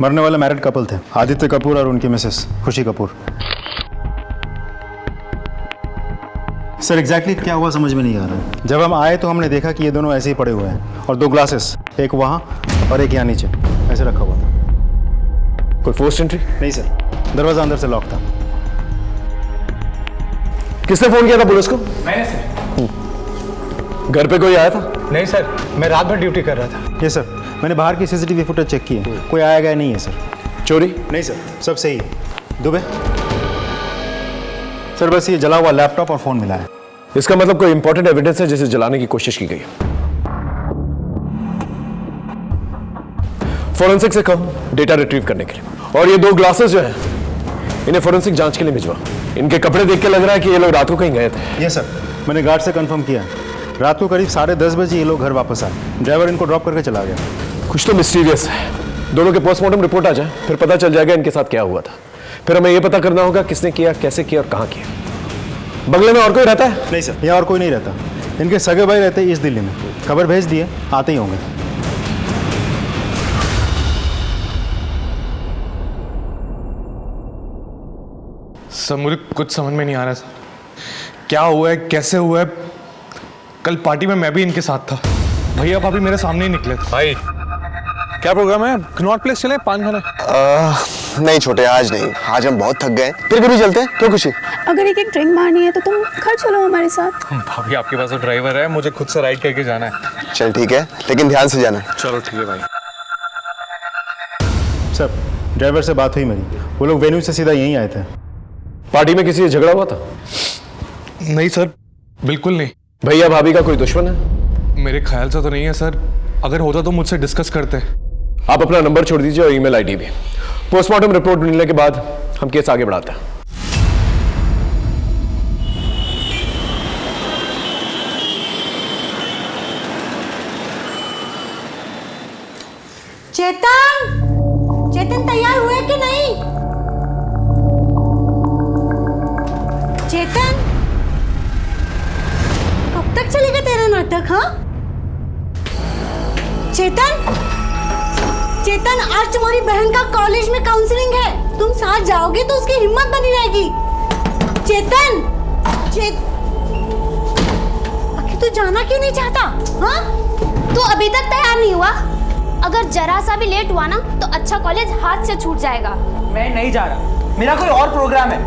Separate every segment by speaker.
Speaker 1: मरने वाले married couple थे, आदित्य कपूर और उनकी मिसेस खुशी कपूर। सर एग्जैक्टली क्या हुआ समझ में नहीं आ रहा है। जब हम आए तो हमने देखा कि ये दोनों ऐसे ही पड़े हुए हैं और 2 ग्लासेस, एक वहाँ और एक यहाँ नीचे ऐसे रखा हुआ था।
Speaker 2: कोई फोर्स्ड एंट्री?
Speaker 1: नहीं सर, दरवाजा अंदर से लॉक था।
Speaker 2: किसने फोन किया था पुलिस को?
Speaker 3: मैंने सर।
Speaker 2: घर पे कोई आया था?
Speaker 3: नहीं सर, मैं रात भर ड्यूटी कर रहा था।
Speaker 1: ये सर मैंने बाहर की सीसीटीवी फुटेज चेक की है, कोई आया गया नहीं है सर।
Speaker 2: चोरी?
Speaker 1: नहीं सर, सब सही है। दुबे सर बस ये जला हुआ लैपटॉप और फोन मिला है।
Speaker 2: इसका मतलब कोई इंपॉर्टेंट एविडेंस है जिसे जलाने की कोशिश की गई है। फोरेंसिक से कहो डेटा रिट्रीव करने के लिए। और ये 2 ग्लासेस जो हैं इन्हें फोरेंसिक जांच के लिए भिजवा। इनके कपड़े देख के लग रहा है कि ये लोग रात को कहीं गए थे।
Speaker 1: ये सर मैंने गार्ड से कंफर्म किया, रात को करीब 10:30 बजे ये लोग घर वापस आए। ड्राइवर इनको ड्रॉप करके चला गया।
Speaker 2: कुछ तो मिस्टीरियस है। दोनों के पोस्टमार्टम रिपोर्ट आ जाए फिर पता चल जाएगा इनके साथ क्या हुआ था। फिर हमें यह पता करना होगा किसने किया, कैसे किया और कहां किया। बंगले में और कोई रहता है?
Speaker 1: नहीं सर, यहाँ और कोई नहीं रहता। इनके सगे भाई रहते हैं इस दिल्ली में। खबर भेज दिए, आते ही होंगे।
Speaker 3: सर मुझे कुछ समझ में नहीं आ रहा सर, क्या हुआ है, कैसे हुआ है। कल पार्टी में मैं भी इनके साथ था, भैया भाभी मेरे सामने ही निकले थे।
Speaker 4: भाई क्या प्रोग्राम है? कनॉट प्लेस चले पान खाने?
Speaker 5: नहीं छोटे, आज नहीं। आज हम बहुत थक गए, फिर कभी चलते हैं। क्यों खुशी?
Speaker 6: अगर एक ड्रिंक मारनी है तो तुम घर चलो हमारे साथ।
Speaker 3: भाभी आपके पास तो ड्राइवर है, मुझे खुद से राइड करके जाना है।
Speaker 5: चल ठीक है, लेकिन ध्यान से जाना।
Speaker 3: चलो ठीक है भाई।
Speaker 1: सर ड्राइवर से बात हुई मेरी, वो लोग वेन्यू से सीधा यहीं आए थे।
Speaker 2: पार्टी में किसी से झगड़ा हुआ था?
Speaker 3: नहीं सर, बिल्कुल नहीं।
Speaker 2: भैया भाभी का कोई दुश्मन है?
Speaker 3: मेरे ख्याल से तो नहीं है सर, अगर होता तो मुझसे डिस्कस करते।
Speaker 2: आप अपना नंबर छोड़ दीजिए और ईमेल आईडी भी। पोस्टमार्टम रिपोर्ट मिलने के बाद हम केस आगे बढ़ाते हैं।
Speaker 6: चेतन, चेतन तैयार हुए कि नहीं? चेतन, कब तक चलेगा तेरा नाटक? हाँ चेतन, चेतन आज तुम्हारी बहन का कॉलेज में काउंसलिंग है, तुम साथ जाओगे तो उसकी हिम्मत बनी रहेगी। चेतन, आखिर तू जाना क्यों नहीं चाहता? हाँ
Speaker 7: तू अभी तक तैयार नहीं हुआ? अगर जरा सा भी लेट हुआ ना तो अच्छा कॉलेज हाथ से छूट जाएगा।
Speaker 8: मैं नहीं जा रहा, मेरा कोई और प्रोग्राम है।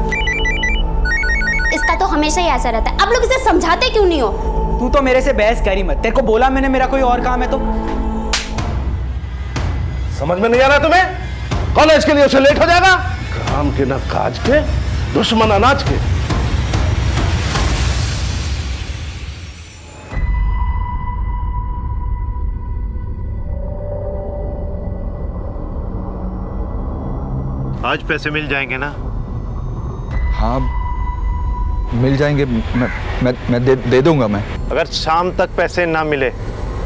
Speaker 7: इसका तो हमेशा ही ऐसा रहता है, आप लोग इसे समझाते क्यों नहीं हो?
Speaker 8: तू तो मेरे से बहस करी मत, तेरे को बोला मैंने मेरा कोई और काम है तो।
Speaker 4: समझ में नहीं आ रहा तुम्हें? कॉलेज के लिए उसे लेट हो जाएगा। काम के न काज के, दुश्मन अनाज के।
Speaker 9: आज पैसे मिल जाएंगे ना?
Speaker 10: हाँ मिल जाएंगे, मैं दे दूंगा मैं।
Speaker 9: अगर शाम तक पैसे ना मिले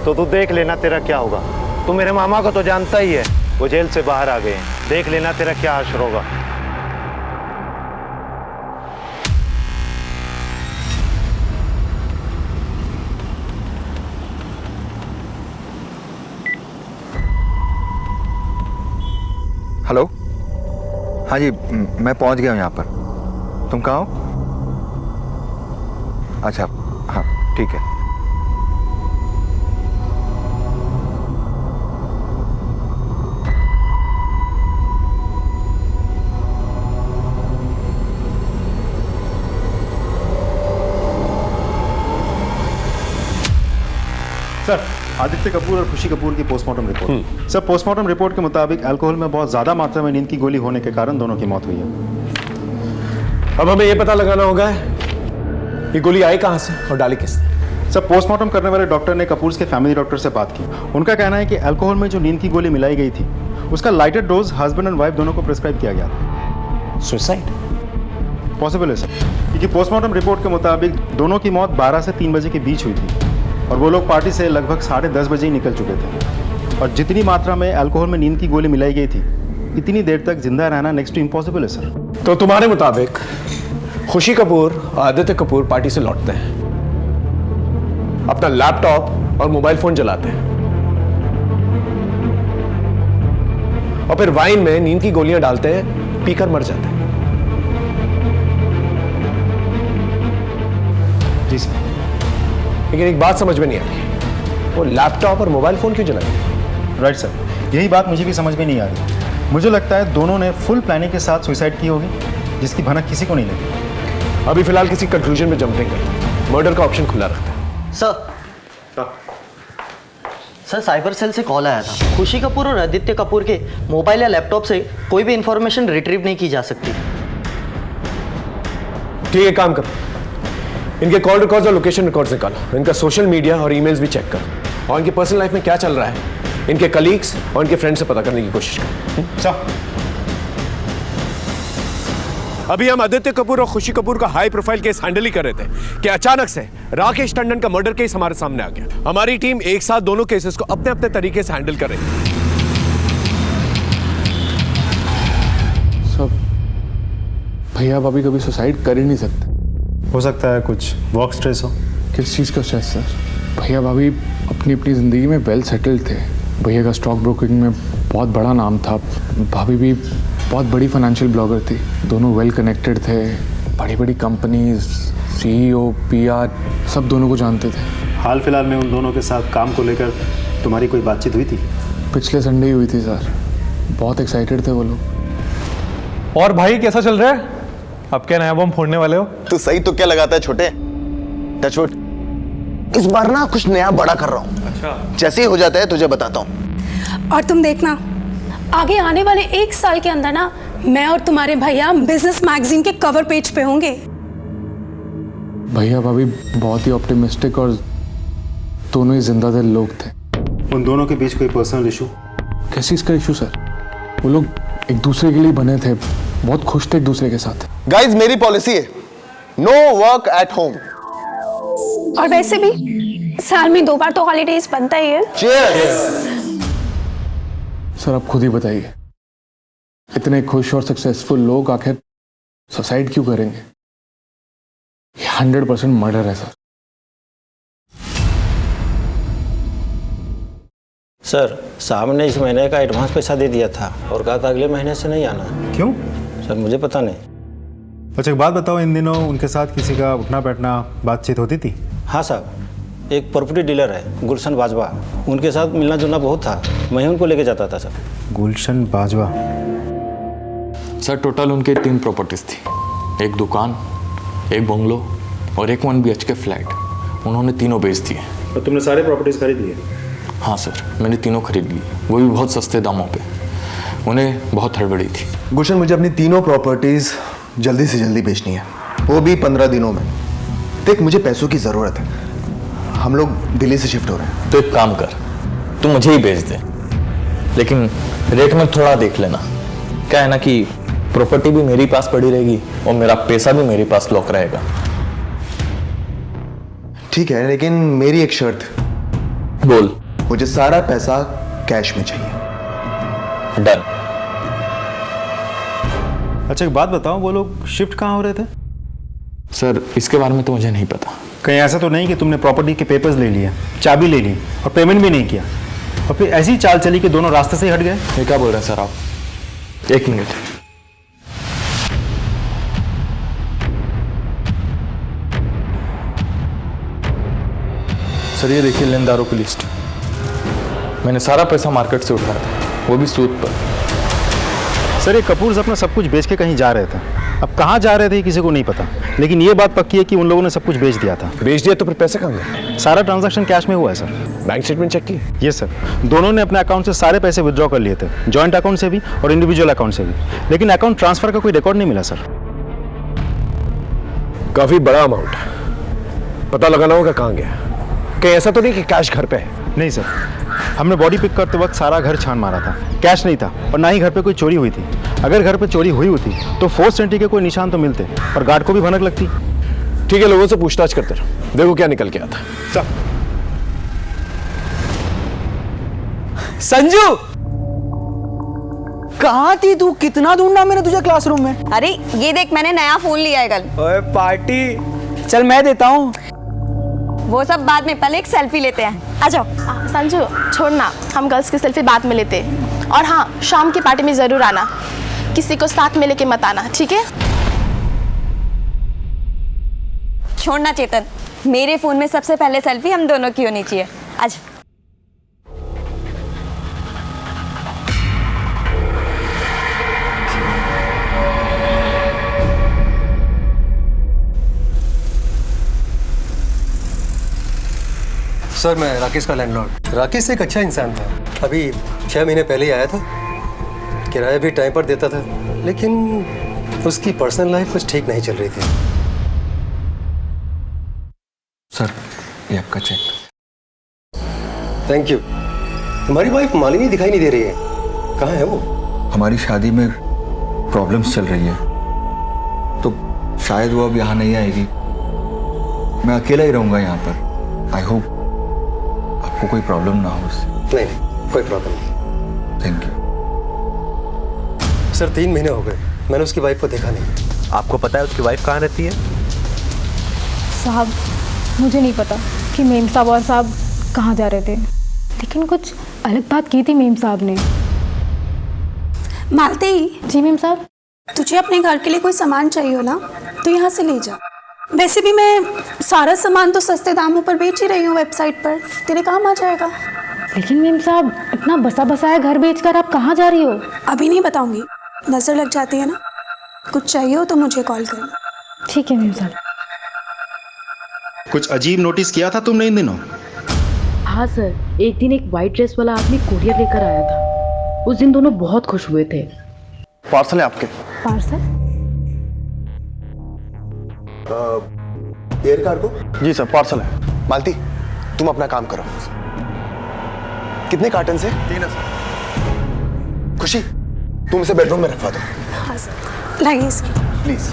Speaker 9: तो तू देख लेना तेरा क्या होगा। तू मेरे मामा को तो जानता ही है, वो जेल से बाहर आ गए हैं। देख लेना तेरा क्या हश्र होगा।
Speaker 10: हेलो, हाँ जी मैं पहुंच गया हूँ यहाँ पर। तुम कहाँ हो? अच्छा हाँ ठीक है।
Speaker 1: सर आदित्य कपूर और खुशी कपूर की postmortem report. Sir postmortem report के मुताबिक अल्कोहल में बहुत ज्यादा मात्रा में नींद की गोली होने के कारण दोनों की मौत हुई है।
Speaker 2: अब हमें यह पता लगाना होगा ये गोली आई कहां से और डाली किसने।
Speaker 1: सर पोस्टमार्टम करने वाले डॉक्टर ने कपूर के फैमिली डॉक्टर से बात की। उनका कहना है कि अल्कोहल में जो नींद की गोली मिलाई गई थी उसका lighter dose husband and wife दोनों को प्रिस्क्राइब किया गया।
Speaker 2: सुसाइड
Speaker 1: पॉसिबल है सर, क्योंकि पोस्टमार्टम रिपोर्ट के मुताबिक दोनों की मौत 12 से 3 बजे के बीच हुई थी और वो लोग पार्टी से लगभग 10:30 बजे ही निकल चुके थे। और जितनी मात्रा में अल्कोहल में नींद की गोली मिलाई गई थी इतनी देर तक जिंदा रहना नेक्स्ट टू इम्पॉसिबल है सर।
Speaker 2: तो तुम्हारे मुताबिक खुशी कपूर और आदित्य कपूर पार्टी से लौटते हैं, अपना लैपटॉप और मोबाइल फोन जलाते हैं और फिर वाइन में नींद की गोलियां डालते हैं, पीकर मर जाते हैं।
Speaker 1: जी सर।
Speaker 2: लेकिन एक बात समझ में नहीं आ रही, वो लैपटॉप और मोबाइल फोन क्यों जलाए?
Speaker 1: राइट सर, यही बात मुझे भी समझ में नहीं आ रही। मुझे लगता है दोनों ने फुल प्लानिंग के साथ सुसाइड की होगी, जिसकी भनक किसी को नहीं लगी।
Speaker 2: अभी फिलहाल किसी कंक्लूजन में जंप नहीं करते, मर्डर का ऑप्शन खुला रखते हैं।
Speaker 11: सर साइबर सेल से कॉल आया था। खुशी कपूर और आदित्य कपूर के मोबाइल या लैपटॉप से कोई भी इंफॉर्मेशन रिट्रीव नहीं की जा सकती।
Speaker 2: ठीक है, काम करो, इनके कॉल रिकॉर्ड्स और लोकेशन रिकॉर्ड्स निकालो, इनका सोशल मीडिया और ईमेल्स भी चेक करो, और इनके पर्सनल लाइफ में क्या चल रहा है इनके कलीग्स और इनके फ्रेंड से पता करने की कोशिश करो।
Speaker 1: सर,
Speaker 2: अभी हम आदित्य कपूर और खुशी कपूर का हाई प्रोफाइल केस हैंडल ही कर रहे थे कि अचानक से राकेश टंडन का मर्डर केस हमारे सामने आ गया। हमारी टीम एक साथ दोनों केसेस को अपने अपने तरीके से हैंडल कर रही है।
Speaker 3: सब भैया भाभी कभी सुसाइड कर ही नहीं सकते।
Speaker 1: हो सकता है कुछ वर्क स्ट्रेस हो।
Speaker 3: किस चीज़ का स्ट्रेस सर? भैया भाभी अपनी अपनी ज़िंदगी में वेल सेटल्ड थे। भैया का स्टॉक ब्रोकिंग में बहुत बड़ा नाम था, भाभी भी बहुत बड़ी फाइनेंशियल ब्लॉगर थी, दोनों वेल कनेक्टेड थे, बड़ी बड़ी कंपनीज, CEO, PR सब दोनों को जानते थे।
Speaker 1: हाल फिलहाल में उन दोनों के साथ काम को लेकर तुम्हारी कोई बातचीत हुई थी?
Speaker 3: पिछले संडे ही हुई थी सर, बहुत एक्साइटेड थे वो लोग। और भाई कैसा चल रहा है? अब क्या नया बम फोड़ने वाले हो?
Speaker 5: तू सही तो क्या लगाता है छोटे? टचवुड, इस बार ना कुछ नया बड़ा कर रहा हूँ। अच्छा। जैसे ही हो जाता है तुझे बताता हूँ।
Speaker 6: और तुम देखना, आगे आने वाले 1 साल के अंदर ना मैं और तुम्हारे भैया बिजनेस मैगजीन के कवर पेज पे होंगे।
Speaker 3: भैया भाभी बहुत ही ऑप्टिमिस्टिक और दोनों ही जिंदा दिल लोग थे।
Speaker 1: उन दोनों के बीच कोई पर्सनल इशू?
Speaker 3: कैसी इसका इशू सर? वो लोग एक दूसरे के लिए बने थे, बहुत खुश थे एक दूसरे के साथ।
Speaker 5: गाइस, मेरी पॉलिसी है नो वर्क एट होम।
Speaker 6: और वैसे भी साल में 2 बार तो हॉलीडेज बनता ही है।
Speaker 5: Cheers!
Speaker 3: सर आप खुद ही बताइए, इतने खुश और सक्सेसफुल लोग आखिर सुसाइड क्यों करेंगे? 100% मर्डर है सर।
Speaker 11: सर साहब ने इस महीने का एडवांस पैसा दे दिया था और कहा था अगले महीने से नहीं आना।
Speaker 1: क्यों?
Speaker 11: सर मुझे पता नहीं।
Speaker 1: अच्छा एक बात बताओ, इन दिनों उनके साथ किसी का उठना बैठना बातचीत होती थी?
Speaker 11: हाँ साहब, एक प्रॉपर्टी डीलर है गुलशन बाजवा, उनके साथ मिलना जुलना बहुत था, मैं उनको लेके जाता था सर।
Speaker 1: गुलशन बाजवा?
Speaker 12: सर टोटल उनके 3 प्रॉपर्टीज थी, एक दुकान, एक बंगलो और एक 1 BHK फ्लैट। उन्होंने तीनों बेच दिए।
Speaker 1: तो तुमने सारे प्रॉपर्टीज खरीद लिए?
Speaker 12: हाँ सर, मैंने तीनों खरीद ली, वो भी बहुत सस्ते दामों पे। उन्हें बहुत हड़बड़ी थी।
Speaker 5: गुलशन, मुझे अपनी तीनों प्रॉपर्टीज जल्दी से जल्दी बेचनी है, वो भी 15 दिनों में। देख मुझे पैसों की ज़रूरत है, हम लोग दिल्ली से शिफ्ट हो रहे हैं।
Speaker 12: तो एक काम कर, तू मुझे ही बेच दे, लेकिन रेट में थोड़ा देख लेना। क्या है ना कि प्रॉपर्टी भी मेरे पास पड़ी रहेगी और मेरा पैसा भी मेरे पास लॉक रहेगा।
Speaker 5: ठीक है, लेकिन मेरी एक शर्त।
Speaker 12: बोल।
Speaker 5: मुझे सारा पैसा कैश में चाहिए।
Speaker 12: डन।
Speaker 1: अच्छा एक बात बताओ, वो लोग शिफ्ट कहाँ हो रहे थे?
Speaker 12: सर इसके बारे में तो मुझे नहीं पता।
Speaker 1: कहीं ऐसा तो नहीं कि तुमने प्रॉपर्टी के पेपर्स ले लिए, चाबी ले ली और पेमेंट भी नहीं किया, और फिर ऐसी चाल चली कि दोनों रास्ते से ही हट गए?
Speaker 12: ये क्या बोल रहे हैं सर आप? 1 मिनट। सर ये देखिए लेनदारों की लिस्ट। मैंने सारा पैसा मार्केट से उठाया था, वो भी सूद पर।
Speaker 1: सर ये कपूर्स अपना सब कुछ बेच के कहीं जा रहे थे, अब कहाँ जा रहे थे किसी को नहीं पता, लेकिन ये बात पक्की है कि उन लोगों ने सब कुछ बेच दिया था।
Speaker 2: बेच दिया तो फिर पैसे कहाँ गए?
Speaker 1: सारा ट्रांजैक्शन कैश में हुआ है सर।
Speaker 2: बैंक स्टेटमेंट चेक की?
Speaker 1: ये सर, दोनों ने अपने अकाउंट से सारे पैसे विड्रॉ कर लिए थे, जॉइंट अकाउंट से भी और इंडिविजुअल अकाउंट से भी, लेकिन अकाउंट ट्रांसफर का कोई रिकॉर्ड नहीं मिला सर।
Speaker 2: काफी बड़ा अमाउंट है, पता लगाना होगा कहाँ गया। कहीं ऐसा तो नहीं कि कैश घर पे है?
Speaker 1: नहीं सर, हमने बॉडी पिक करते वक्त सारा घर छान मारा था, कैश नहीं था और ना ही घर पे कोई चोरी हुई थी। अगर घर पे चोरी हुई होती तो फोर्स एंट्री के कोई निशान तो मिलते और गार्ड को भी भनक लगती।
Speaker 2: ठीक है, लोगों से पूछताछ करते रहो, देखो क्या निकल के आता।
Speaker 8: संजू कहाँ थी तू? कितना ढूंढा मैंने तुझे क्लासरूम में।
Speaker 6: अरे ये देख, मैंने नया फोन लिया है कल।
Speaker 8: ओए पार्टी, चल मैं देता हूँ।
Speaker 6: वो सब बाद में, पहले एक सेल्फी लेते हैं, आ जाओ।
Speaker 7: संजू छोड़ना, हम गर्ल्स की सेल्फी बाद में लेते।
Speaker 13: और हाँ, शाम की पार्टी में जरूर आना, किसी को साथ में लेके मत आना, ठीक है?
Speaker 14: छोड़ना चेतन, मेरे फोन में सबसे पहले सेल्फी हम दोनों की होनी चाहिए। आज
Speaker 15: सर, मैं राकेश का लैंडलॉर्ड। राकेश एक अच्छा इंसान था। अभी 6 महीने पहले ही आया था, किराया भी टाइम पर देता था, लेकिन उसकी पर्सनल लाइफ कुछ ठीक नहीं चल रही थी।
Speaker 10: सर, ये आपका चेक।
Speaker 15: Thank you. तुम्हारी वाइफ मालिनी दिखाई नहीं दे रही है, कहाँ है वो?
Speaker 10: हमारी शादी में प्रॉब्लम्स चल रही है, तो शायद वो अब यहाँ नहीं आएगी। मैं अकेला ही रहूँगा यहाँ पर। आई होप आपको कोई प्रॉब्लम ना हो उससे।
Speaker 15: नहीं, कोई प्रॉब्लम नहीं।
Speaker 10: Thank you.
Speaker 15: सर, 3 महीने हो गए, मैंने उसकी वाइफ को देखा नहीं।
Speaker 9: आपको पता है उसकी वाइफ कहाँ रहती है?
Speaker 16: साहब, मुझे नहीं पता कि मेम साहब और साहब कहाँ जा रहे थे, लेकिन कुछ अलग बात की थी मेम साहब ने।
Speaker 6: मालती
Speaker 16: जी मेम साहब।
Speaker 6: तुझे अपने घर के लिए कोई सामान चाहिए हो ना, तो यहाँ से ले जा। वैसे भी मैं सारा सामान तो सस्ते दामों पर बेच ही रही हूँ वेबसाइट पर, तेरे काम आ जाएगा।
Speaker 16: लेकिन मेम साहब, इतना बसा बसाया घर बेचकर आप कहाँ जा रही हो?
Speaker 6: अभी नहीं बताऊंगी, नजर लग जाती है ना। कुछ चाहिए हो तो मुझे कॉल करना।
Speaker 16: ठीक है मेम साहब।
Speaker 1: कुछ अजीब नोटिस किया था तुमने इन दिनों?
Speaker 17: हाँ सर, एक दिन एक वाइट ड्रेस वाला आदमी कोरियर लेकर आया था। उस दिन दोनों बहुत खुश हुए थे।
Speaker 5: पार्सल है आपके?
Speaker 16: पार्सल?
Speaker 5: Air cargo? जी सर, पार्सल है। मालती, तुम अपना काम करो। कितने कार्टन से? 3 है सर। खुशी, तुम इसे बेडरूम में रखवा दो।
Speaker 6: हाँ सर, लाइए इसकी।
Speaker 5: प्लीज।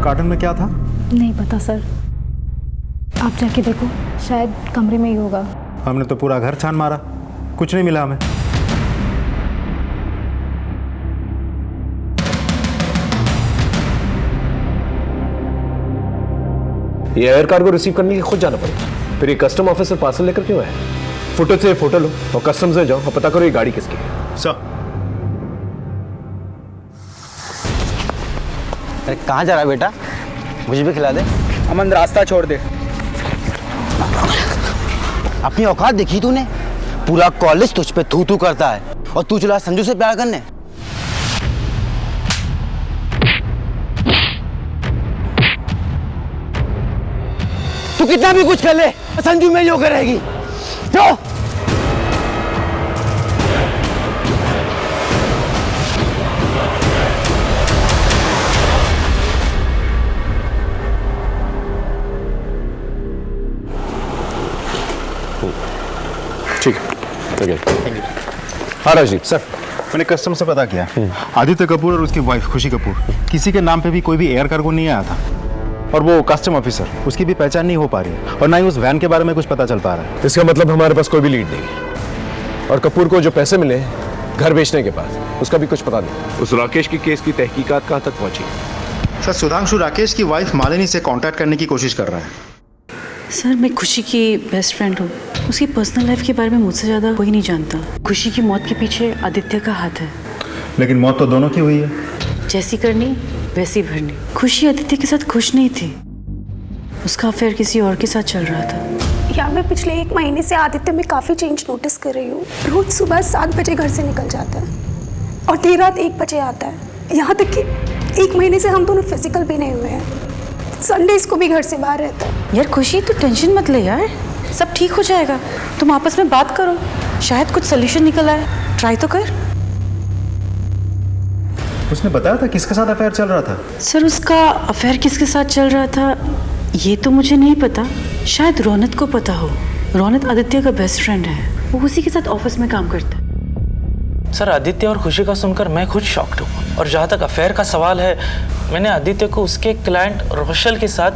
Speaker 1: कार्टन में क्या था?
Speaker 16: नहीं पता सर, आप जाके देखो, शायद कमरे में ही होगा।
Speaker 1: हमने तो पूरा घर छान मारा, कुछ नहीं मिला हमें।
Speaker 2: ये एयर कार्गो रिसीव करने के लिए खुद जाना पड़ेगा, फिर ये कस्टम ऑफिसर पार्सल लेकर क्यों आया? फुटेज से फोटो लो और कस्टम से जाओ और पता करो ये गाड़ी किसकी है।
Speaker 1: सर।
Speaker 8: अरे कहाँ जा रहा है बेटा? मुझे भी खिला दे।
Speaker 18: अमन, रास्ता छोड़ दे।
Speaker 8: अपनी औकात देखी तूने? पूरा कॉलेज तुझ पे थू थू करता है और तू चला संजू से प्यार करने। तू कितना भी कुछ कर ले, संजू में ही होकर रहेगी। जो
Speaker 2: ठीक है, थैंक यू। हाँ राजीव सर,
Speaker 1: मैंने कस्टम से पता किया, आदित्य कपूर और उसकी वाइफ खुशी कपूर, किसी के नाम पे भी कोई भी एयर कार्गो नहीं आया था। और वो कस्टम ऑफिसर, उसकी भी पहचान नहीं हो पा रही और ना ही उस वैन के बारे में कुछ पता चल पा रहा है।
Speaker 2: इसका मतलब हमारे पास कोई भी लीड नहीं। और कपूर को जो पैसे मिले घर बेचने के बाद, उसका भी कुछ पता नहीं। उस राकेश की केस की तहकीकात कहाँ तक पहुंची?
Speaker 1: सर, सुधांशु राकेश की वाइफ मालिनी से कांटेक्ट करने की कोशिश कर रहा है।
Speaker 17: सर, मैं खुशी की बेस्ट फ्रेंड हूँ। उसकी पर्सनल लाइफ के बारे में मुझसे ज़्यादा कोई नहीं जानता। खुशी की मौत के पीछे आदित्य का हाथ है।
Speaker 1: लेकिन मौत तो दोनों की हुई है।
Speaker 17: जैसी करनी वैसी भरनी। खुशी आदित्य के साथ खुश नहीं थी, उसका अफेयर किसी और के साथ चल रहा था।
Speaker 6: यार, मैं पिछले 1 महीने से आदित्य में काफ़ी चेंज नोटिस कर रही हूँ। रोज सुबह 7 बजे घर से निकल जाता है और देर रात 1 बजे आता है। यहाँ तक कि 1 महीने से हम दोनों फिजिकल भी नहीं हुए हैं। संडेज को भी घर से बाहर रहता है।
Speaker 17: यार खुशी, तू टेंशन मत ले यार, सब ठीक हो जाएगा। तुम आपस में बात करो, शायद कुछ सोल्यूशन निकल आए। ट्राई तो कर।
Speaker 1: उसने बताया था किसके साथ अफेयर चल रहा था?
Speaker 17: सर, उसका अफेयर किसके साथ चल रहा था ये तो मुझे नहीं पता। शायद रौनक को पता हो। रौनक आदित्य का बेस्ट फ्रेंड है, वो उसी के साथ ऑफिस में काम करता है।
Speaker 12: सर, आदित्य और खुशी का सुनकर मैं खुद शॉक्ड हूँ। और जहाँ तक अफेयर का सवाल है, मैंने आदित्य को उसके क्लाइंट रोशल के साथ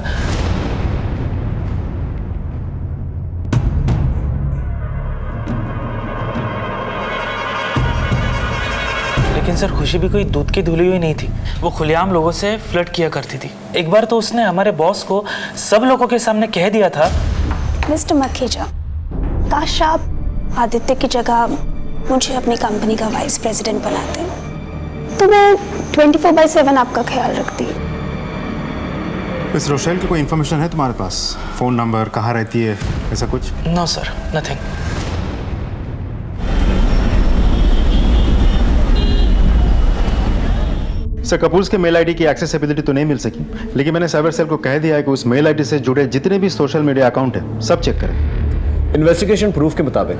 Speaker 18: लेकिन सर खुशी भी कोई दूध की धुली हुई नहीं थी। वो खुलेआम लोगों से फ्लर्ट किया करती थी। एक बार तो उसने हमारे बॉस को सब लोगों के सामने कह दिया था।
Speaker 6: मिस्टर मखेजा, काश आप आदित्य की जगह मुझे अपनी कंपनी का वाइस प्रेसिडेंट बनाते तो मैं 24/7 आपका ख्याल रखती।
Speaker 1: इस रोशेल की कोई इन्फॉर्मेशन है तुम्हारे पास? फोन नंबर, कहाँ रहती है, ऐसा कुछ?
Speaker 18: No sir, nothing.
Speaker 1: Sir, Kapoors के मेल आईडी की एक्सेसिबिलिटी तो नहीं मिल सकी, लेकिन मैंने साइबर सेल को कह दिया है कि उस मेल आईडी से जुड़े जितने भी सोशल मीडिया अकाउंट है सब चेक करें।
Speaker 2: इन्वेस्टिगेशन प्रूफ के मुताबिक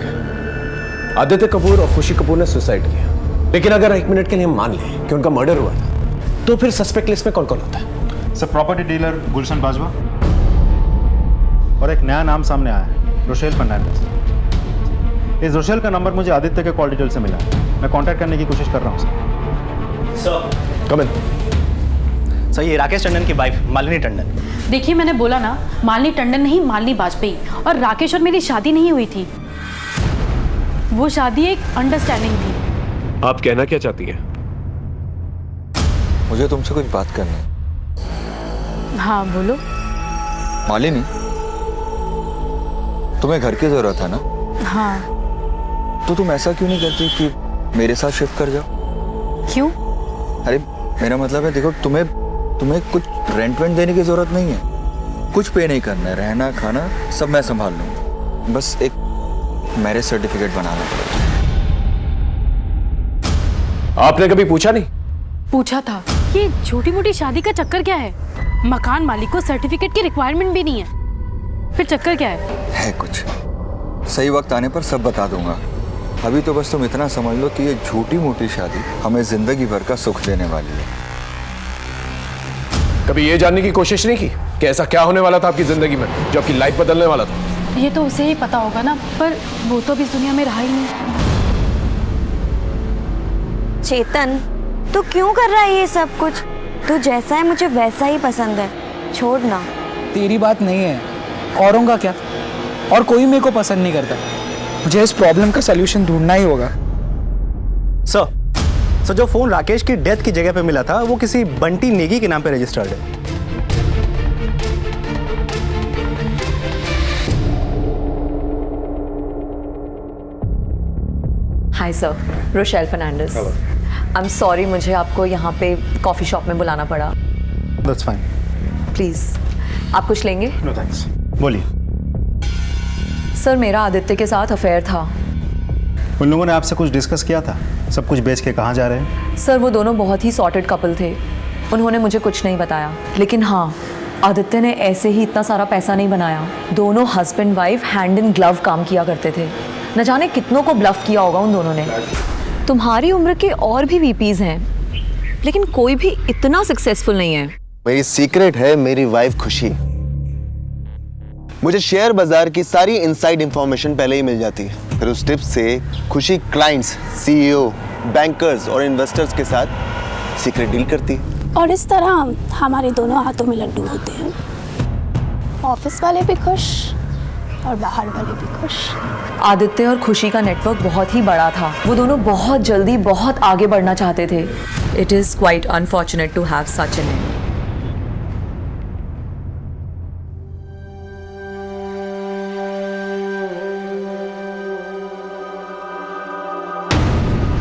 Speaker 2: आदित्य कपूर और खुशी कपूर ने सुसाइड किया, लेकिन अगर 1 मिनट के लिए हम मान लें कि उनका मर्डर हुआ था, तो फिर सस्पेक्ट लिस्ट में कौन कौन होता है?
Speaker 1: सर, प्रॉपर्टी डीलर गुलशन बाजवा और एक नया नाम सामने आया है, रोशेल फर्नांडिस। इस रोशेल का नंबर मुझे आदित्य के कॉल डिटेल से मिला है। मैं कांटेक्ट करने की कोशिश कर रहा हूँ सर। कम इन।
Speaker 19: सर, ये राकेश टंडन की वाइफ मालिनी टंडन।
Speaker 17: देखिए, मैंने बोला ना, मालिनी टंडन नहीं, मालिनी वाजपेयी। और राकेश और मेरी शादी नहीं हुई थी, वो शादी एक अंडरस्टैंडिंग थी।
Speaker 2: आप कहना क्या चाहती हैं?
Speaker 10: मुझे तुमसे कुछ बात करनी है।
Speaker 17: हाँ बोलो।
Speaker 10: मालिनी, तुम्हें घर की जरूरत है ना?
Speaker 17: हाँ।
Speaker 10: तो तुम ऐसा क्यों नहीं करती कि मेरे साथ शिफ्ट कर जाओ?
Speaker 17: क्यों?
Speaker 10: अरे मेरा मतलब है, देखो तुम्हें कुछ रेंट वेंट देने की जरूरत नहीं है, कुछ पे नहीं करना है, रहना खाना सब मैं संभाल लूंगा, बस एक मैरिज सर्टिफिकेट बनाना पड़ेगा।
Speaker 2: आपने कभी पूछा नहीं?
Speaker 17: पूछा था। ये छोटी मोटी शादी का चक्कर क्या है? मकान मालिक को सर्टिफिकेट की रिक्वायरमेंट भी नहीं है, फिर चक्कर क्या है
Speaker 10: कुछ सही वक्त आने पर सब बता दूंगा। अभी तो बस तुम इतना समझ लो कि ये छोटी मोटी शादी हमें जिंदगी भर का सुख देने वाली है।
Speaker 2: कभी ये जानने की कोशिश नहीं की कि ऐसा क्या होने वाला था आपकी जिंदगी में जो आपकी लाइफ बदलने वाला था?
Speaker 17: ये तो उसे ही पता होगा ना, पर वो तो अभी इस दुनिया में रहा ही नहीं।
Speaker 14: चेतन, तू क्यों कर रहा है ये सब कुछ? तू जैसा है मुझे वैसा ही पसंद है, छोड़ ना।
Speaker 20: तेरी बात नहीं है, औरों का क्या? और कोई मेरे को पसंद नहीं करता। मुझे इस प्रॉब्लम का सलूशन ढूंढना ही होगा।
Speaker 19: सर, जो फोन राकेश की डेथ की जगह पे मिला था वो किसी बंटी नेगी के नाम पे रजिस्टर्ड है।
Speaker 21: Hi sir, Rochelle Fernandes. I am sorry, मुझे आपको यहाँ पे कॉफ़ी शॉप में बुलाना पड़ा।
Speaker 1: That's fine.
Speaker 21: प्लीज़, आप कुछ लेंगे?
Speaker 1: No thanks. बोलिए।
Speaker 21: सर, मेरा आदित्य के साथ अफेयर था।
Speaker 1: उन लोगों ने आपसे कुछ डिस्कस किया था? सब कुछ बेच के कहाँ जा रहे हैं?
Speaker 21: सर, वो दोनों बहुत ही सॉर्टेड कपल थे, उन्होंने मुझे कुछ नहीं बताया। लेकिन हाँ, आदित्य ने ऐसे ही इतना सारा पैसा नहीं बनाया। दोनों husband wife hand in glove काम किया करते थे। न जाने कितनों को ब्लफ किया होगा उन दोनों ने। तुम्हारी उम्र के और भी वीपीज हैं, लेकिन कोई भी इतना सक्सेसफुल नहीं है।
Speaker 5: मेरी सीक्रेट है मेरी वाइफ खुशी। मुझे शेयर बाजार की सारी इनसाइड इंफॉर्मेशन पहले ही मिल जाती है, फिर उस टिप से खुशी क्लाइंट्स, सीईओ, बैंकर्स और इन्वेस्टर्स के साथ सीक्रेट डील करती है।
Speaker 6: और इस तरह हमारे दोनों हाथों में लड्डू होते हैं। ऑफिस वाले भी खुश और बाहर वाले भी खुश।
Speaker 21: आदित्य और खुशी का नेटवर्क बहुत ही बड़ा था। वो दोनों बहुत जल्दी बहुत आगे बढ़ना चाहते थे। It is quite unfortunate to have such an end.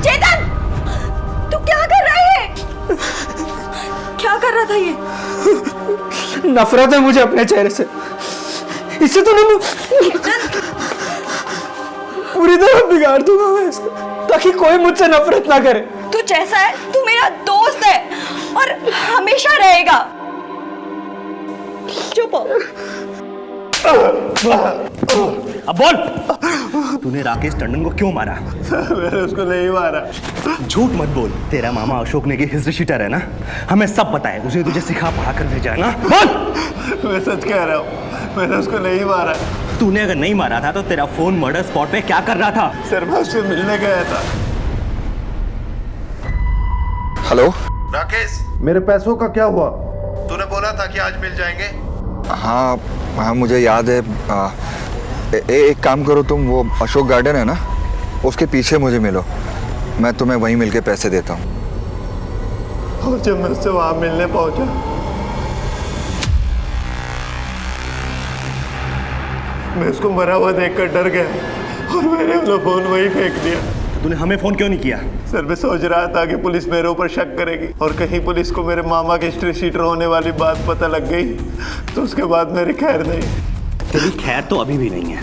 Speaker 14: Chetan, तू क्या कर रहा है? क्या कर रहा था ये?
Speaker 20: नफरत है मुझे अपने चेहरे से। इससे तो नहीं पूरी तरह बिगाड़ दूंगा मैं इसको, ताकि कोई मुझसे नफरत ना करे।
Speaker 14: तू जैसा है, तू मेरा दोस्त है और हमेशा रहेगा। चुप हो।
Speaker 19: अब बोल, तूने राकेश टंडन को क्यों मारा?
Speaker 9: मैंने उसको नहीं मारा।
Speaker 19: झूठ मत बोल। तेरा मामा अशोक नेगी हिस्ट्री शीटर है ना, हमें सब पता है। उसे तुझे सिखा पढ़ा कर भेजा है ना। बोल।
Speaker 9: मैं सच कह रहा हूँ, मैंने उसको नहीं मारा।
Speaker 19: तूने अगर नहीं मारा था तो तेरा फोन मर्डर स्पॉट पे क्या कर रहा था?
Speaker 9: सर, मैं उससे मिलने गया था।
Speaker 10: हेलो
Speaker 4: राकेश, मेरे पैसों का क्या हुआ? तूने बोला था कि आज मिल जाएंगे।
Speaker 10: हाँ हाँ, मुझे याद है। एक काम करो तुम, वो अशोक गार्डन है ना, उसके पीछे मुझे मिलो। मैं तुम्हें वहीं मिलके पैसे देता हूँ।
Speaker 9: और जब मैं उससे वहां मिलने पहुंचा, मैं उसको मरा हुआ देखकर डर गया और मैंने अपना फोन वहीं फेंक दिया।
Speaker 19: तूने हमें फोन क्यों नहीं किया?
Speaker 9: सर मैं सोच रहा था कि पुलिस मेरे ऊपर शक करेगी और कहीं पुलिस को मेरे मामा के हिस्ट्री शीटर होने वाली बात पता लग गई तो उसके बाद मेरी खैर नहीं।
Speaker 19: तेरी खैर तो अभी भी नहीं है।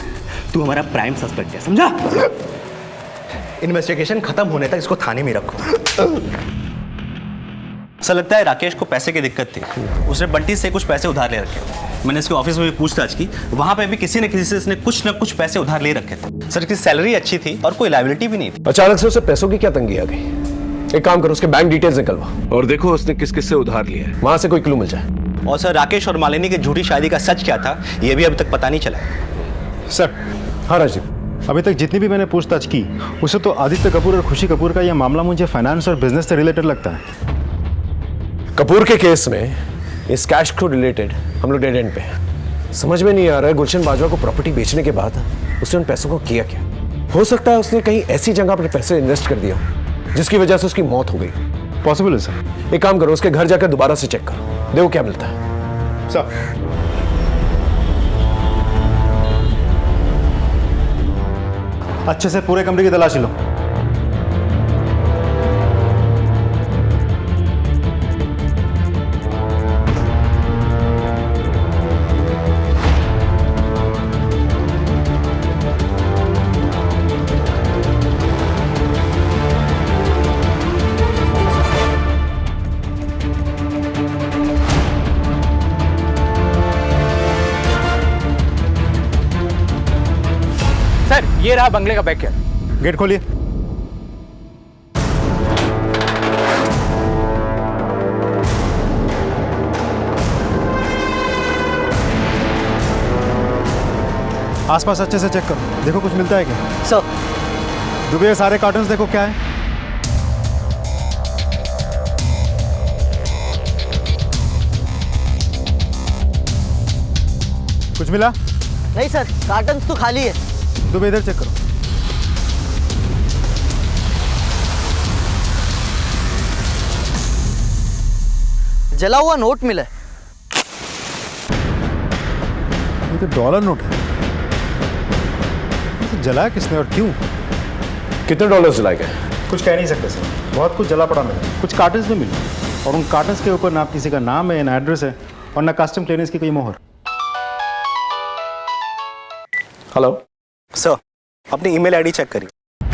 Speaker 19: तू हमारा प्राइम सस्पेक्ट है, समझा? इन्वेस्टिगेशन खत्म होने तक इसको थाने में रखो।
Speaker 3: ऐसा लगता है राकेश को पैसे की दिक्कत थी। उसने बंटी से कुछ पैसे उधार ले रखे। मैंने इसके ऑफिस में भी पूछताछ की, वहां पे भी किसी न किसी से इसने कुछ न कुछ पैसे उधार ले रखे थे। सर इसकी सैलरी अच्छी थी और कोई लायबिलिटी भी नहीं थी।
Speaker 2: अचानक से उसे पैसों की क्या तंगी आ गई? एक काम करो, उसके बैंक डिटेल्स निकलवा और देखो उसने किस किस से उधार लिया है, वहां से कोई क्लू मिल जाए।
Speaker 3: और सर राकेश और मालिनी की झूठी शादी का सच क्या था ये भी अभी तक पता नहीं चला है।
Speaker 1: सर। हाँ राजीव, अभी तक जितनी भी मैंने पूछताछ की उसे तो आदित्य कपूर और खुशी कपूर का यह मामला मुझे फाइनेंस और बिजनेस से रिलेटेड लगता है।
Speaker 2: कपूर के केस में इस कैश को रिलेटेड हम लोग डेड एंड पे हैं। समझ में नहीं आ रहा है गुलशन बाजवा को प्रॉपर्टी बेचने के बाद उसने उन पैसों को किया क्या। हो सकता है उसने कहीं ऐसी जगह पर पैसे इन्वेस्ट कर दिया जिसकी वजह से उसकी मौत हो गई।
Speaker 1: पॉसिबल है सर।
Speaker 2: एक काम करो, उसके घर जाकर दोबारा से चेक करो, देखो क्या मिलता है।
Speaker 1: सर अच्छे से पूरे कमरे की तलाशी लो।
Speaker 20: सर ये रहा बंगले का बैक गेट।
Speaker 1: गेट खोलिए। आसपास अच्छे से चेक करो, देखो कुछ मिलता है क्या।
Speaker 11: सर
Speaker 1: दुबे सारे कार्टन्स देखो क्या है। कुछ मिला?
Speaker 11: नहीं सर, कार्टन्स तो खाली है।
Speaker 1: दुबे इधर चेक करो।
Speaker 11: जला हुआ नोट मिला है।
Speaker 1: ये तो डॉलर नोट है। तो जलाया किसने और क्यों?
Speaker 2: कितने डॉलर जलाए गए?
Speaker 1: कुछ कह नहीं सकते सर, बहुत कुछ जला पड़ा मिला। कुछ कार्टन्स भी मिले और उन कार्टन्स के ऊपर ना किसी का नाम है, ना एड्रेस है और ना कस्टम क्लियरेंस की कोई मोहर।
Speaker 3: हेलो सर, अपनी ईमेल आईडी चेक करिए।